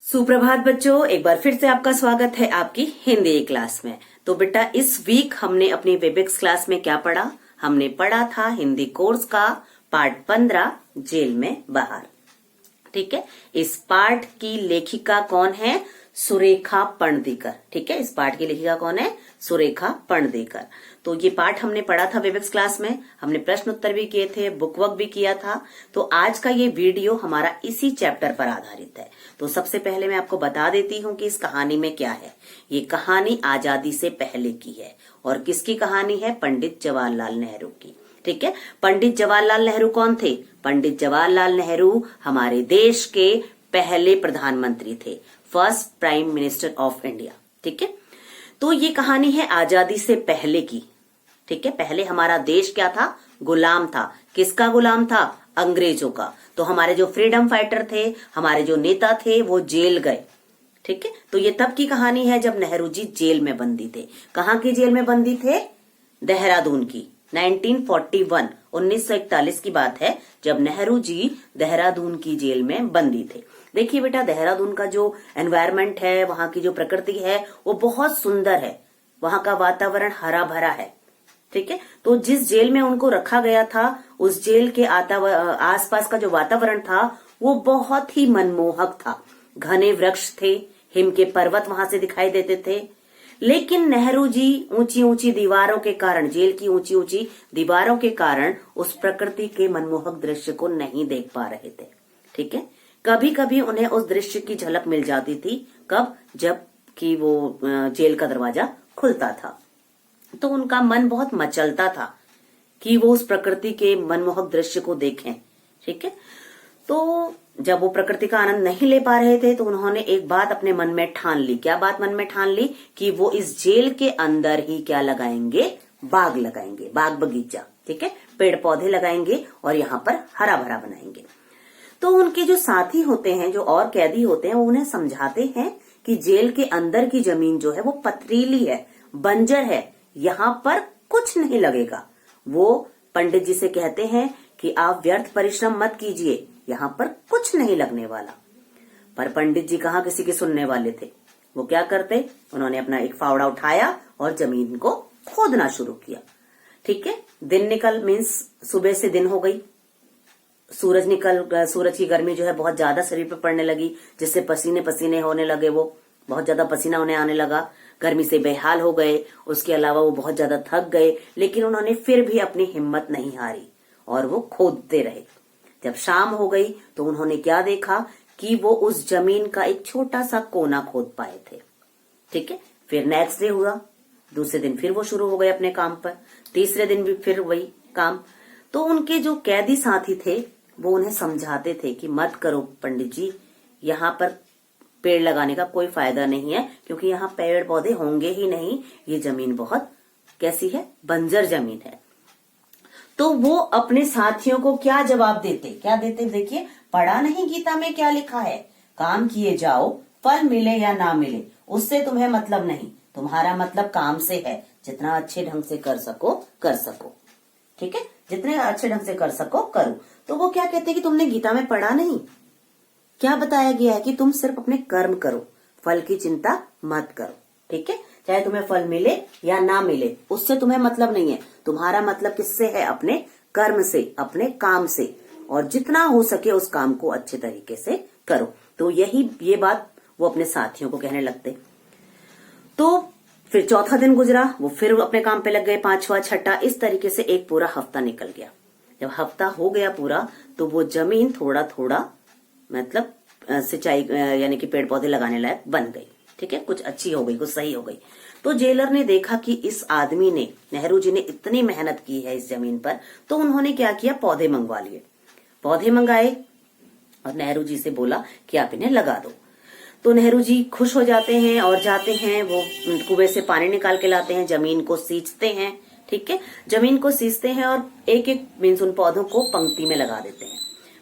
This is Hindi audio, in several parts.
सुप्रभात बच्चों, एक बार फिर से आपका स्वागत है आपकी हिंदी क्लास में। तो बेटा इस वीक हमने अपनी वेबिक्स क्लास में क्या पढ़ा? हमने पढ़ा था हिंदी कोर्स का पार्ट 15 जेल में बाहर। ठीक है, इस पाठ की लेखिका कौन है? सुरेखा पणदीकर। ठीक है, इस पाठ की लेखिका कौन है? सुरेखा पणदीकर। तो ये पाठ हमने पढ़ा था वेबिक्स क्लास में, हमने प्रश्न उत्तर भी किए थे, बुक वर्क भी किया था। तो आज का ये वीडियो हमारा इसी चैप्टर पर आधारित है। तो सबसे पहले मैं आपको बता देती हूँ कि इस कहानी में क्या है। ये कहानी आजादी से पहले की है। और किसकी कहानी है? पंडित जवाहरलाल नेहरू की। ठीक है, पंडित जवाहरलाल नेहरू कौन थे? पंडित जवाहरलाल नेहरू हमारे देश के पहले प्रधानमंत्री थे, first prime minister of India. ठीक है, तो ये कहानी है आजादी से पहले की। ठीक है, पहले हमारा देश क्या था? गुलाम था। किसका गुलाम था? अंग्रेजों का। तो हमारे जो फ्रीडम फाइटर थे, हमारे जो नेता थे, वो जेल गए। ठीक है, तो ये तब की कहानी है जब नेहरू जी जेल में बंदी थे। कहाँ की जेल में बंदी थे? देहरादून की। 1941 1941 की बात है जब नेहरू जी देहरादून की जेल में बंदी थे। देखिए बेटा, देहरादून का जो एनवायरनमेंट है, वहां की जो प्रकृति है, वो बहुत सुंदर है। वहां का वातावरण हरा भरा है। ठीक है, तो जिस जेल में उनको रखा गया था, उस जेल के आसपास का जो वातावरण था वो बहुत ही मनमोहक था। घने वृक्ष थे, हिम के पर्वत वहां से दिखाई देते थे। लेकिन नेहरू जी ऊंची ऊंची दीवारों के कारण, जेल की ऊंची ऊंची दीवारों के कारण उस प्रकृति के मनमोहक दृश्य को नहीं देख पा रहे थे। ठीक है, कभी कभी उन्हें उस दृश्य की झलक मिल जाती थी। कब? जब कि वो जेल का दरवाजा खुलता था, तो उनका मन बहुत मचलता था कि वो उस प्रकृति के मनमोहक दृश्य को देखें। ठीक है, तो जब वो प्रकृति का आनंद नहीं ले पा रहे थे, तो उन्होंने एक बात अपने मन में ठान ली। क्या बात मन में ठान ली? कि वो इस जेल के अंदर ही क्या लगाएंगे? बाग लगाएंगे, बाग बगीचा। ठीक है, पेड़ पौधे लगाएंगे और यहाँ पर हरा भरा बनाएंगे। तो उनके जो साथी होते हैं, जो और कैदी होते हैं, वो उन्हें समझाते हैं कि जेल के अंदर की जमीन जो है वो पथरीली है, बंजर है, यहाँ पर कुछ नहीं लगेगा। वो पंडित जी से कहते हैं कि आप व्यर्थ परिश्रम मत कीजिए, यहाँ पर कुछ नहीं लगने वाला। पर पंडित जी कहाँ किसी के सुनने वाले थे। वो क्या करते? उन्होंने अपना एक फावड़ा उठाया और जमीन को खोदना शुरू किया। ठीक है, दिन निकल मीन्स सुबह से दिन हो गई। सूरज की गर्मी जो है बहुत ज्यादा शरीर पर पड़ने लगी, जिससे पसीने पसीने होने लगे। वो बहुत ज्यादा पसीना उन्हें आने लगा, गर्मी से बेहाल हो गए। उसके अलावा वो बहुत ज्यादा थक गए, लेकिन उन्होंने फिर भी अपनी हिम्मत नहीं हारी और वो खोदते रहे। जब शाम हो गई तो उन्होंने क्या देखा कि वो उस जमीन का एक छोटा सा कोना खोद पाए थे। ठीक है, फिर नेक्स्ट डे हुआ, दूसरे दिन फिर वो शुरू हो गए अपने काम पर, तीसरे दिन भी फिर वही काम। तो उनके जो कैदी साथी थे वो उन्हें समझाते थे कि मत करो पंडित जी, यहाँ पर पेड़ लगाने का कोई फायदा नहीं है, क्योंकि यहाँ पेड़ पौधे होंगे ही नहीं। ये जमीन बहुत कैसी है? बंजर जमीन है। तो वो अपने साथियों को क्या जवाब देते? क्या देते? देखिए, पढ़ा नहीं गीता में क्या लिखा है? काम किए जाओ, फल मिले या ना मिले उससे तुम्हें मतलब नहीं, तुम्हारा मतलब काम से है। जितना अच्छे ढंग से कर सको कर सको। ठीक है, जितने अच्छे ढंग से कर सको करो। तो वो क्या कहते हैं कि तुमने गीता में पढ़ा नहीं? क्या बताया गया है कि तुम सिर्फ अपने कर्म करो, फल की चिंता मत करो। ठीक है, चाहे तुम्हें फल मिले या ना मिले उससे तुम्हें मतलब नहीं है। तुम्हारा मतलब किससे है? अपने कर्म से, अपने काम से। और जितना हो सके उस काम को अच्छे तरीके से करो। तो ये बात वो अपने साथियों को कहने लगते। तो फिर चौथा दिन गुजरा, वो फिर अपने काम पे लग गए, पांचवा छठा, इस तरीके से एक पूरा हफ्ता निकल गया। जब हफ्ता हो गया पूरा, तो वो जमीन थोड़ा थोड़ा मतलब सिंचाई यानी कि पेड़ पौधे लगाने लायक बन गई। ठीक है, कुछ अच्छी हो गई, कुछ सही हो गई। तो जेलर ने देखा कि इस आदमी ने, नेहरू जी ने इतनी मेहनत की है इस जमीन पर, तो उन्होंने क्या किया? पौधे मंगवा लिए। पौधे मंगाए और नेहरू जी से बोला कि आप इन्हें लगा दो। तो नेहरू जी खुश हो जाते हैं और जाते हैं, वो कुएं से पानी निकाल के लाते हैं, जमीन को सींचते हैं। ठीक है, जमीन को सींचते हैं और एक एक मीन्स उन पौधों को पंक्ति में लगा देते हैं।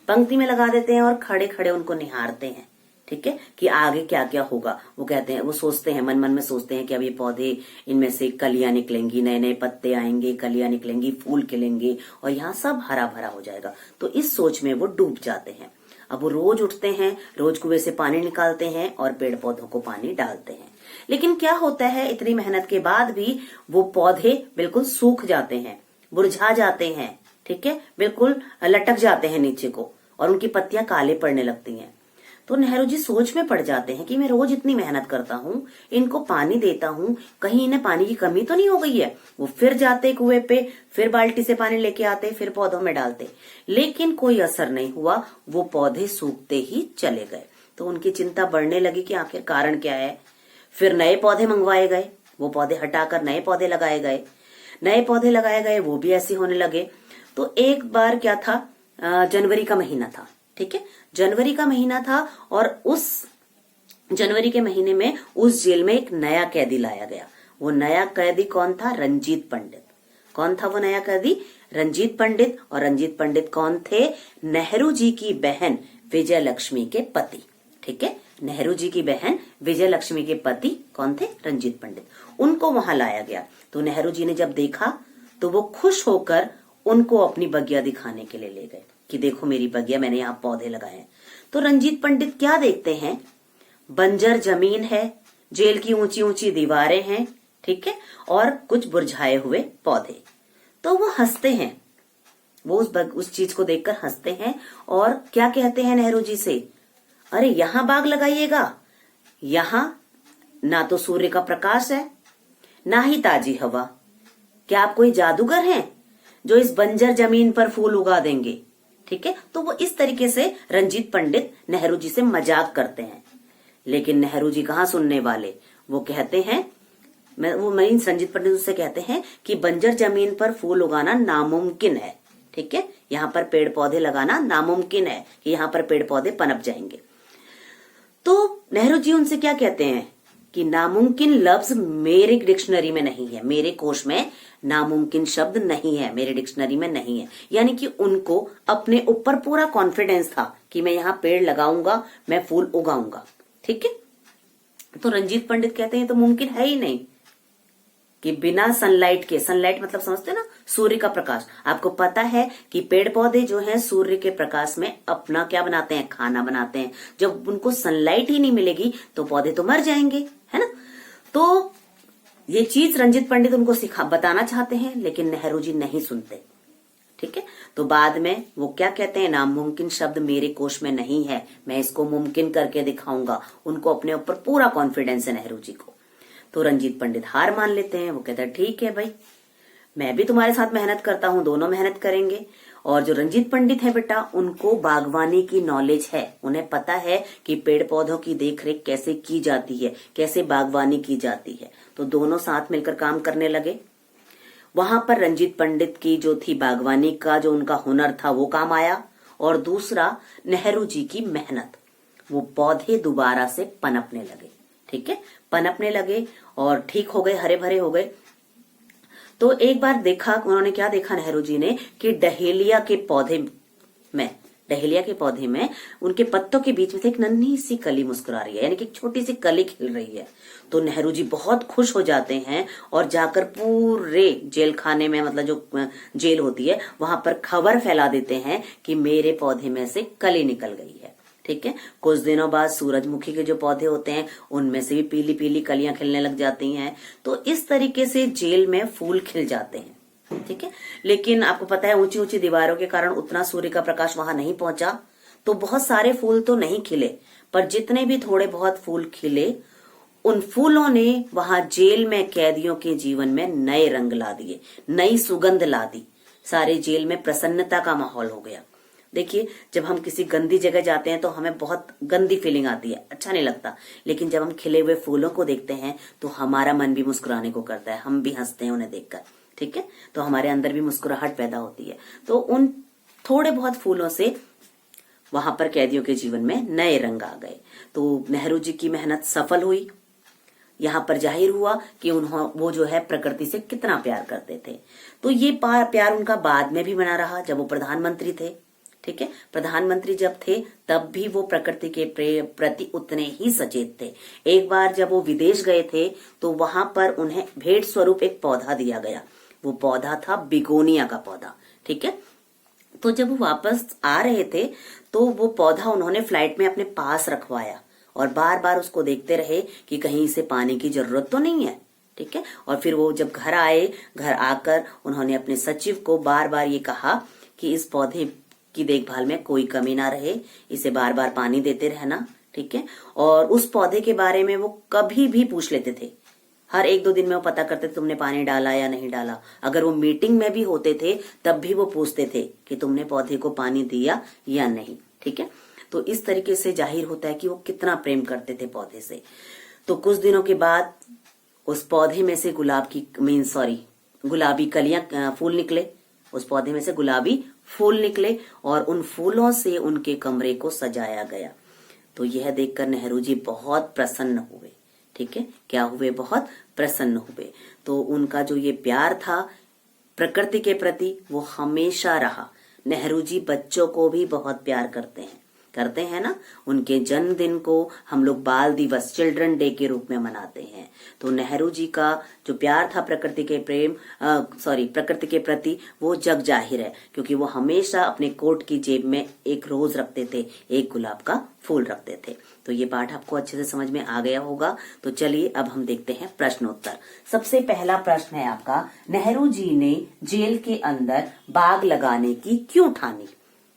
पंक्ति में लगा देते हैं और खड़े खड़े उनको निहारते हैं। ठीक है, कि आगे क्या क्या होगा। वो कहते हैं, वो सोचते हैं, मन मन में सोचते हैं कि अब ये पौधे, इनमें से कलियां निकलेंगी, नए नए पत्ते आएंगे, कलियां निकलेंगी, फूल खिलेंगे और यहाँ सब हरा भरा हो जाएगा। तो इस सोच में वो डूब जाते हैं। अब वो रोज उठते हैं, रोज कुएं से पानी निकालते हैं और पेड़ पौधों को पानी डालते हैं। लेकिन क्या होता है, इतनी मेहनत के बाद भी वो पौधे बिल्कुल सूख जाते हैं, मुरझा जाते हैं, ठीक है, बिल्कुल लटक जाते हैं नीचे को और उनकी पत्तियां काले पड़ने लगती हैं। तो नेहरू जी सोच में पड़ जाते हैं कि मैं रोज इतनी मेहनत करता हूँ, इनको पानी देता हूँ, कहीं इन्हें पानी की कमी तो नहीं हो गई है। वो फिर जाते कुएं पे, फिर बाल्टी से पानी लेके आते, फिर पौधों में डालते, लेकिन कोई असर नहीं हुआ, वो पौधे सूखते ही चले गए। तो उनकी चिंता बढ़ने लगी कि आखिर कारण क्या है। फिर नए पौधे मंगवाए गए, वो पौधे हटाकर नए पौधे लगाए गए, नए पौधे लगाए गए, वो भी ऐसे होने लगे। तो एक बार क्या था, जनवरी का महीना था, ठीक है, जनवरी का महीना था और उस जनवरी के महीने में उस जेल में एक नया कैदी लाया गया। वो नया कैदी कौन था? रंजीत पंडित। कौन था वो नया कैदी? रंजीत पंडित। और रंजीत पंडित कौन थे? नेहरू जी की बहन विजय लक्ष्मी के पति, ठीक है, नेहरू जी की बहन विजय लक्ष्मी के पति कौन थे? रंजीत पंडित। उनको वहां लाया गया। तो नेहरू जी ने जब देखा तो वो खुश होकर उनको अपनी बगिया दिखाने के लिए ले गए कि देखो मेरी बगिया, मैंने यहाँ पौधे लगाए हैं। तो रंजीत पंडित क्या देखते हैं? बंजर जमीन है, जेल की ऊंची ऊंची दीवारें हैं, ठीक है, और कुछ मुरझाए हुए पौधे। तो वो हंसते हैं, वो उस चीज को देखकर हंसते हैं और क्या कहते हैं नेहरू जी से? अरे यहां बाग लगाइएगा, यहां ना तो सूर्य का प्रकाश है, ना ही ताजी हवा। क्या आप कोई जादूगर हैं जो इस बंजर जमीन पर फूल उगा देंगे? ठीक है, तो वो इस तरीके से रंजीत पंडित नेहरू जी से मजाक करते हैं। लेकिन नेहरू जी कहाँ सुनने वाले, वो कहते हैं, रंजीत पंडित उससे कहते हैं कि बंजर जमीन पर फूल उगाना नामुमकिन है, ठीक है, यहाँ पर पेड़ पौधे लगाना नामुमकिन है कि यहाँ पर पेड़ पौधे पनप जाएंगे। तो नेहरू जी उनसे क्या कहते हैं कि नामुमकिन लफ्ज मेरे डिक्शनरी में नहीं है, मेरे कोश में नामुमकिन शब्द नहीं है, मेरे डिक्शनरी में नहीं है। यानी कि उनको अपने ऊपर पूरा कॉन्फिडेंस था कि मैं यहाँ पेड़ लगाऊंगा, मैं फूल उगाऊंगा, ठीक है। तो रंजीत पंडित कहते हैं तो मुमकिन है ही नहीं कि बिना सनलाइट के, सनलाइट मतलब समझते ना, सूर्य का प्रकाश। आपको पता है कि पेड़ पौधे जो हैं सूर्य के प्रकाश में अपना क्या बनाते हैं? खाना बनाते हैं। जब उनको सनलाइट ही नहीं मिलेगी तो पौधे तो मर जाएंगे, है ना। तो ये चीज रंजीत पंडित उनको बताना चाहते हैं, लेकिन नेहरू जी नहीं सुनते, ठीक है। तो बाद में वो क्या कहते हैं? नामुमकिन शब्द मेरे कोश में नहीं है, मैं इसको मुमकिन करके दिखाऊंगा। उनको अपने ऊपर पूरा कॉन्फिडेंस है नेहरू जी को। तो रंजीत पंडित हार मान लेते हैं। वो कहता है ठीक है भाई, मैं भी तुम्हारे साथ मेहनत करता हूं, दोनों मेहनत करेंगे। और जो रंजीत पंडित है बेटा, उनको बागवानी की नॉलेज है, उन्हें पता है कि पेड़ पौधों की देखरेख कैसे की जाती है, कैसे बागवानी की जाती है। तो दोनों साथ मिलकर काम करने लगे। वहां पर रंजीत पंडित की जो थी बागवानी का जो उनका हुनर था वो काम आया, और दूसरा नेहरू जी की मेहनत, वो पौधे दोबारा से पनपने लगे, ठीक है, पनपने लगे और ठीक हो गए, हरे भरे हो गए। तो एक बार देखा, उन्होंने क्या देखा नेहरू जी ने कि डहेलिया के पौधे में उनके पत्तों के बीच में से एक नन्ही सी कली मुस्कुरा रही है, यानी कि एक छोटी सी कली खिल रही है। तो नेहरू जी बहुत खुश हो जाते हैं और जाकर पूरे जेल खाने में, मतलब जो जेल होती है वहां पर खबर फैला देते हैं कि मेरे पौधे में से कली निकल गई है, ठीक है। कुछ दिनों बाद सूरजमुखी के जो पौधे होते हैं उनमें से भी पीली पीली कलियां खिलने लग जाती हैं। तो इस तरीके से जेल में फूल खिल जाते हैं, ठीक है। लेकिन आपको पता है ऊंची ऊंची दीवारों के कारण उतना सूर्य का प्रकाश वहां नहीं पहुंचा, तो बहुत सारे फूल तो नहीं खिले, पर जितने भी थोड़े बहुत फूल खिले, उन फूलों ने वहां जेल में कैदियों के जीवन में नए रंग ला दिए, नई सुगंध ला दी। सारे जेल में प्रसन्नता का माहौल हो गया। देखिए, जब हम किसी गंदी जगह जाते हैं तो हमें बहुत गंदी फीलिंग आती है, अच्छा नहीं लगता। लेकिन जब हम खिले हुए फूलों को देखते हैं तो हमारा मन भी मुस्कुराने को करता है, हम भी हंसते हैं उन्हें देखकर, ठीक है। तो हमारे अंदर भी मुस्कुराहट पैदा होती है। तो उन थोड़े बहुत फूलों से वहां पर कैदियों के जीवन में नए रंग आ गए। तो नेहरू जी की मेहनत सफल हुई। यहाँ पर जाहिर हुआ कि वो जो है प्रकृति से कितना प्यार करते थे। तो ये प्यार उनका बाद में भी बना रहा जब वो प्रधानमंत्री थे, ठीक है। प्रधानमंत्री जब थे तब भी वो प्रकृति के प्रति उतने ही सचेत थे। एक बार जब वो विदेश गए थे तो वहां पर उन्हें भेंट स्वरूप एक पौधा दिया गया। वो पौधा था बिगोनिया का पौधा, ठीक है। तो जब वो वापस आ रहे थे तो वो पौधा उन्होंने फ्लाइट में अपने पास रखवाया और बार बार उसको देखते रहे कि कहीं इसे पानी की जरूरत तो नहीं है। ठीक है। और फिर वो जब घर आए, घर आकर उन्होंने अपने सचिव को बार बार ये कहा कि इस पौधे की देखभाल में कोई कमी ना रहे, इसे बार बार पानी देते रहना। ठीक है। और उस पौधे के बारे में वो कभी भी पूछ लेते थे, हर 1-2 दिन में वो पता करते थे तुमने पानी डाला या नहीं डाला। अगर वो मीटिंग में भी होते थे तब भी वो पूछते थे कि तुमने पौधे को पानी दिया या नहीं। ठीक है। तो इस तरीके से जाहिर होता है कि वो कितना प्रेम करते थे पौधे से। तो कुछ दिनों के बाद उस पौधे में से गुलाबी कलियां फूल निकले, उस पौधे में से गुलाबी फूल निकले और उन फूलों से उनके कमरे को सजाया गया। तो यह देखकर नेहरू जी बहुत प्रसन्न हुए। ठीक है। क्या हुए? बहुत प्रसन्न हुए। तो उनका जो ये प्यार था प्रकृति के प्रति वो हमेशा रहा। नेहरू जी बच्चों को भी बहुत प्यार करते हैं ना। उनके जन्मदिन को हम लोग बाल दिवस, चिल्ड्रन डे के रूप में मनाते हैं। तो नेहरू जी का जो प्यार था प्रकृति के प्रति वो जग जाहिर है, क्योंकि वो हमेशा अपने कोट की जेब में एक रोज रखते थे, एक गुलाब का फूल रखते थे। तो ये पाठ आपको अच्छे से समझ में आ गया होगा। तो चलिए अब हम देखते हैं प्रश्नोत्तर। सबसे पहला प्रश्न है आपका, नेहरू जी ने जेल के अंदर बाग लगाने की क्यों ठानी?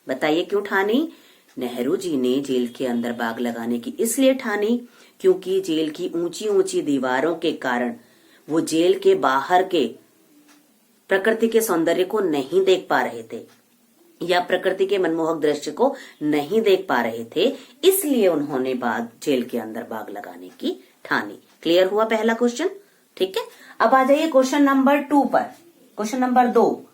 बताइए क्यों ठानी? नेहरू जी ने जेल के अंदर बाग लगाने की इसलिए ठानी क्योंकि जेल की ऊंची ऊंची दीवारों के कारण वो जेल के बाहर के प्रकृति के सौंदर्य को नहीं देख पा रहे थे या प्रकृति के मनमोहक दृश्य को नहीं देख पा रहे थे, इसलिए उन्होंने जेल के अंदर बाग लगाने की ठानी। क्लियर हुआ पहला क्वेश्चन? ठीक है। अब आ जाइए क्वेश्चन नंबर 2 पर। क्वेश्चन नंबर 2,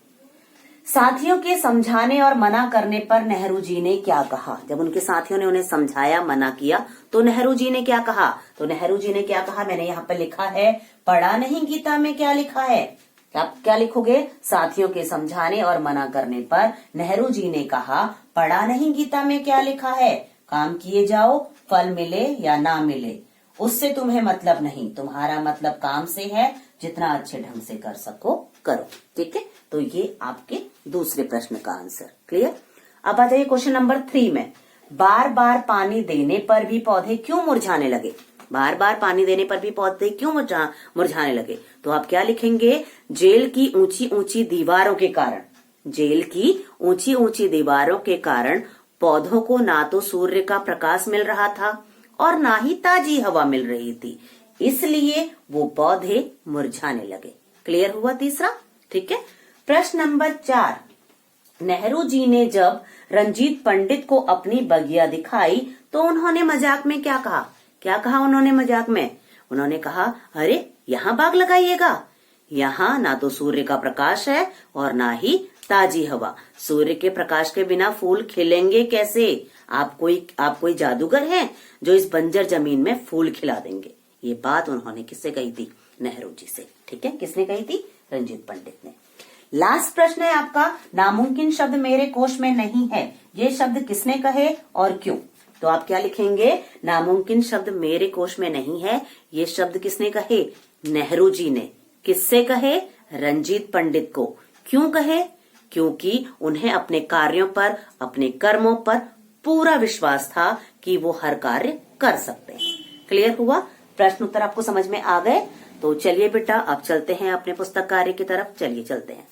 साथियों के समझाने और मना करने पर नेहरू जी ने क्या कहा? जब उनके साथियों ने उन्हें समझाया, मना किया, तो नेहरू जी ने क्या कहा? तो नेहरू जी ने क्या कहा? मैंने यहाँ पर लिखा है, पढ़ा नहीं गीता में क्या लिखा है? आप क्या लिखोगे? साथियों के समझाने और मना करने पर नेहरू जी ने कहा, पढ़ा नहीं गीता में क्या लिखा है? काम किए जाओ, फल मिले या ना मिले उससे तुम्हें मतलब नहीं, तुम्हारा मतलब काम से है, जितना अच्छे ढंग से कर सको करो। ठीक है। तो ये आपके दूसरे प्रश्न का आंसर। क्लियर? अब आ जाइए क्वेश्चन नंबर 3 में, बार बार पानी देने पर भी पौधे क्यों मुरझाने लगे? बार बार पानी देने पर भी पौधे क्यों मुरझाने लगे? तो आप क्या लिखेंगे? जेल की ऊंची ऊंची दीवारों के कारण, जेल की ऊंची ऊंची दीवारों के कारण पौधों को ना तो सूर्य का प्रकाश मिल रहा था और ना ही ताजी हवा मिल रही थी, इसलिए वो पौधे मुरझाने लगे। क्लियर हुआ तीसरा? ठीक है। प्रश्न नंबर 4, नेहरू जी ने जब रंजीत पंडित को अपनी बगिया दिखाई तो उन्होंने मजाक में क्या कहा? क्या कहा उन्होंने मजाक में? उन्होंने कहा, अरे यहाँ बाग लगाइएगा, यहाँ ना तो सूर्य का प्रकाश है और ना ही ताजी हवा, सूर्य के प्रकाश के बिना फूल खिलेंगे कैसे? आप कोई जादूगर हैं जो इस बंजर जमीन में फूल खिला देंगे? ये बात उन्होंने किससे कही थी? नेहरू जी से। ठीक है। किसने कही थी? रंजीत पंडित ने। लास्ट प्रश्न है आपका, नामुमकिन शब्द मेरे कोश में नहीं है, ये शब्द किसने कहे और क्यों? तो आप क्या लिखेंगे? नामुमकिन शब्द मेरे कोश में नहीं है, ये शब्द किसने कहे? नेहरू जी ने। किससे कहे? रंजीत पंडित को। क्यों कहे? क्योंकि उन्हें अपने कार्यों पर, अपने कर्मों पर पूरा विश्वास था कि वो हर कार्य कर सकते हैं। क्लियर हुआ? प्रश्न उत्तर आपको समझ में आ गए? तो चलिए बेटा अब चलते हैं अपने पुस्तक कार्य की तरफ। चलिए चलते हैं।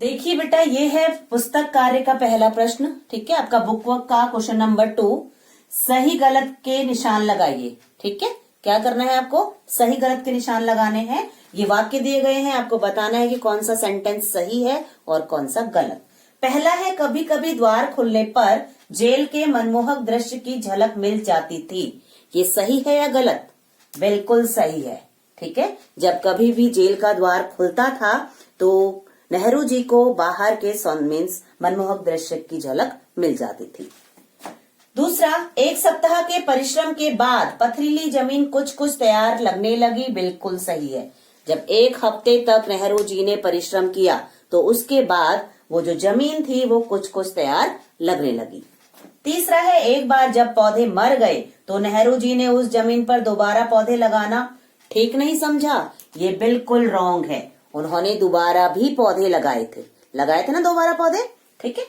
देखिए बेटा, ये है पुस्तक कार्य का पहला प्रश्न। ठीक है। आपका बुक वर्क का क्वेश्चन नंबर 2, सही गलत के निशान लगाइए। ठीक है। क्या करना है आपको? सही गलत के निशान लगाने हैं। ये वाक्य दिए गए हैं, आपको बताना है कि कौन सा सेंटेंस सही है और कौन सा गलत। पहला है, कभी कभी द्वार खुलने पर जेल के मनमोहक दृश्य की झलक मिल जाती थी। ये सही है या गलत? बिल्कुल सही है। ठीक है। जब कभी भी जेल का द्वार खुलता था तो नेहरू जी को बाहर के मनमोहक दृश्य की झलक मिल जाती थी। दूसरा, एक सप्ताह के परिश्रम के बाद पथरीली जमीन कुछ कुछ तैयार लगने लगी। बिल्कुल सही है। जब 1 हफ्ते तक नेहरू जी ने परिश्रम किया तो उसके बाद वो जो जमीन थी वो कुछ कुछ तैयार लगने लगी। तीसरा है, एक बार जब पौधे मर गए तो नेहरू जी ने उस जमीन पर दोबारा पौधे लगाना ठीक नहीं समझा। ये बिल्कुल रॉन्ग है। उन्होंने दोबारा भी पौधे लगाए थे ना दोबारा पौधे। ठीक है।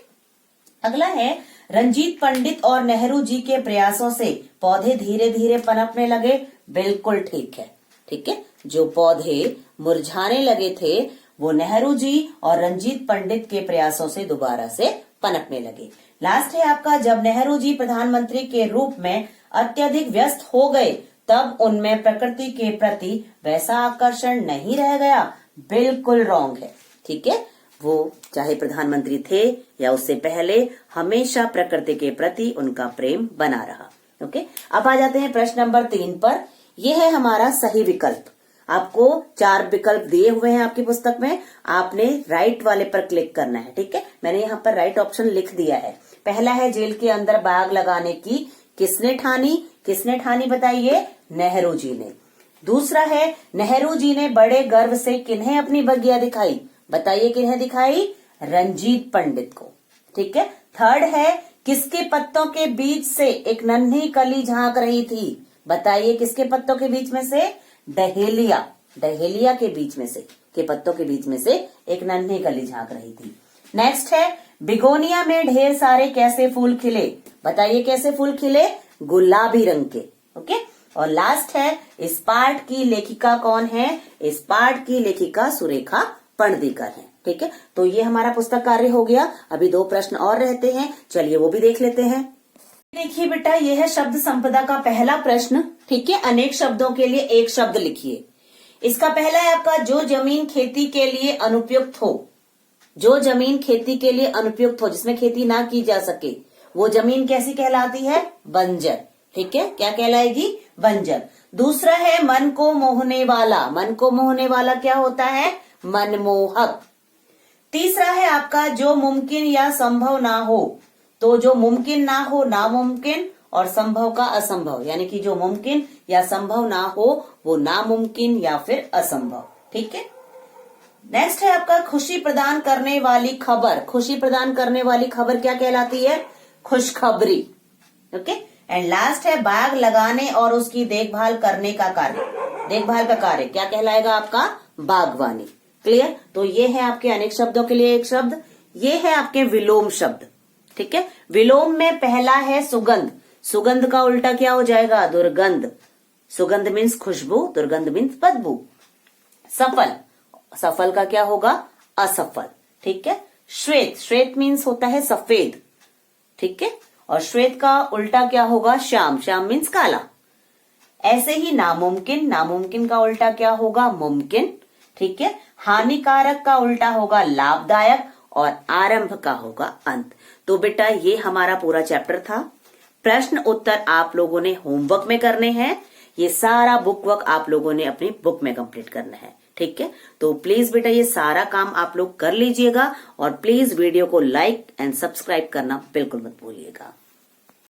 अगला है, रंजीत पंडित और नेहरू जी के प्रयासों से पौधे धीरे धीरे पनपने लगे। बिल्कुल ठीक है। ठीक है, जो पौधे मुरझाने लगे थे वो नेहरू जी और रंजीत पंडित के प्रयासों से दोबारा से पनपने लगे। लास्ट है आपका, जब नेहरू जी प्रधानमंत्री के रूप में अत्यधिक व्यस्त हो गए तब उनमें प्रकृति के प्रति वैसा आकर्षण नहीं रह गया। बिल्कुल रॉन्ग है। ठीक है, वो चाहे प्रधानमंत्री थे या उससे पहले हमेशा प्रकृति के प्रति उनका प्रेम बना रहा। ओके, अब आ जाते हैं प्रश्न नंबर 3 पर। यह है हमारा सही विकल्प। आपको 4 विकल्प दिए हुए हैं आपकी पुस्तक में, आपने राइट वाले पर क्लिक करना है। ठीक है, मैंने यहाँ पर राइट ऑप्शन लिख दिया है। पहला है, जेल के अंदर बाग लगाने की किसने ठानी? किसने ठानी बताइए? नेहरू जी ने। दूसरा है, नेहरू जी ने बड़े गर्व से किन्हें अपनी बगिया दिखाई? बताइए किन्हें दिखाई? रंजीत पंडित को। ठीक है। थर्ड है, किसके पत्तों के बीच से एक नन्ही कली झांक रही थी? बताइए किसके पत्तों के बीच में से? डहेलिया। डहेलिया के बीच में से, के पत्तों के बीच में से एक नन्ही कली झांक रही थी। नेक्स्ट है, बिगोनिया में ढेर सारे कैसे फूल खिले? बताइए कैसे फूल खिले? गुलाबी रंग के। ओके। और लास्ट है, इस पाठ की लेखिका कौन है? इस पाठ की लेखिका सुरेखा पणदीकर है। ठीक है, तो ये हमारा पुस्तक कार्य हो गया। अभी 2 प्रश्न और रहते हैं, चलिए वो भी देख लेते हैं। देखिए बेटा, ये है शब्द संपदा का पहला प्रश्न। ठीक है, अनेक शब्दों के लिए एक शब्द लिखिए। इसका पहला है आपका, जो जमीन खेती के लिए अनुपयुक्त हो। जो जमीन खेती के लिए अनुपयुक्त हो, जिसमें खेती ना की जा सके, वो जमीन कैसी कहलाती है? बंजर। ठीक है, क्या कहलाएगी? बंजर। दूसरा है, मन को मोहने वाला। मन को मोहने वाला क्या होता है? मनमोहक। तीसरा है आपका, जो मुमकिन या संभव ना हो। तो जो मुमकिन ना हो नामुमकिन, और संभव का असंभव, यानी कि जो मुमकिन या संभव ना हो वो नामुमकिन या फिर असंभव। ठीक है। नेक्स्ट है आपका, खुशी प्रदान करने वाली खबर। खुशी प्रदान करने वाली खबर क्या कहलाती है? खुशखबरी। ओके। एंड लास्ट है, बाग लगाने और उसकी देखभाल करने का कार्य। देखभाल का कार्य क्या कहलाएगा आपका? बागवानी। क्लियर? तो ये है आपके अनेक शब्दों के लिए एक शब्द। ये है आपके विलोम शब्द। ठीक है, विलोम में पहला है सुगंध। सुगंध का उल्टा क्या हो जाएगा? दुर्गंध। सुगंध मीन्स खुशबू, दुर्गंध मीन्स बदबू। सफल, सफल का क्या होगा? असफल। ठीक है। श्वेत, श्वेत मीन्स होता है सफेद। ठीक है, और श्वेत का उल्टा क्या होगा? श्याम, श्याम मीन्स काला। ऐसे ही नामुमकिन, नामुमकिन का उल्टा क्या होगा? मुमकिन। ठीक है। हानिकारक का उल्टा होगा लाभदायक, और आरंभ का होगा अंत। तो बेटा ये हमारा पूरा चैप्टर था। प्रश्न उत्तर आप लोगों ने होमवर्क में करने हैं। ये सारा बुक वर्क आप लोगों ने अपनी बुक में कंप्लीट करना है। ठीक है, तो प्लीज बेटा ये सारा काम आप लोग कर लीजिएगा, और प्लीज वीडियो को लाइक एंड सब्सक्राइब करना बिल्कुल मत भूलिएगा।